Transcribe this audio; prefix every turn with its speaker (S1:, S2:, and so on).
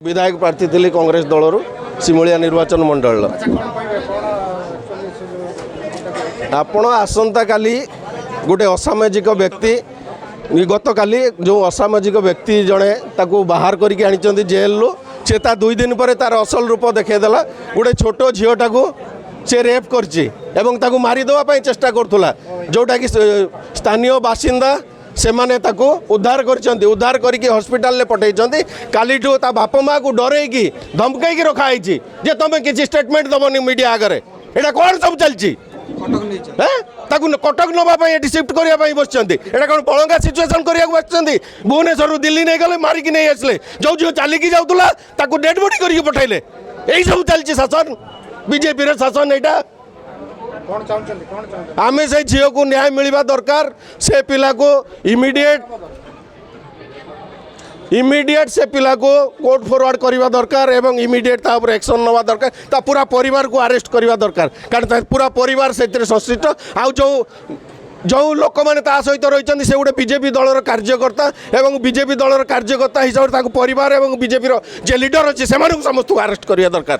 S1: विधायक प्रार्थी थी कांग्रेस दल सिमुलिया निर्वाचन मंडल। आपण आसंता काली गोटे असामाजिक व्यक्ति गत काली जो असामाजिक व्यक्ति जड़े ताकू बाहर करके आनी जेल से 2 दिन पर तार असल रूप देखदेला। गोटे छोट झीटा को से रेप कर मारिदेवाई चेष्टा करूला जोटा कि स्थानीय बासिंदा से माने ताको उद्धार कर उद्धार करके हॉस्पिटल ले पठे काली ता बाप माँ को डरई धमकई रखाई जे तुम किसी स्टेटमेंट दबनी मीडिया आगे यहाँ कौन सब चलती कटक नापी ये शिफ्ट करने बस कौन पलंगा सिचुएसन करने बस भुवनेश्वर दिल्ली नहीं गले मारिकी नहीं आसले जो झील चलिकी जाऊला डेड बॉडी करके पठेले यही सब चलती शासन बीजेपी शासन यहाँ आम से झील को न्याय मिलवा दरकार से पिला को इमीडिएट से पिला को कोर्ट फॉरवर्ड करवा दरकार एवं इमीडिएट तापर एक्शन नवा दरकार ता पूरा परिवार को अरेस्ट करवा दरकार कारण पूरा परिवार से संश्लिष्ट आउ जो लोक मैंने सहित रही से गोटे बीजेपी दलर कार्यकर्ता एवं बीजेपी दलर कार्यकर्ता हिसाब से परिवार एवं बीजेपी जे लीडर अच्छे से समस्त को अरेस्ट करवा दरकार।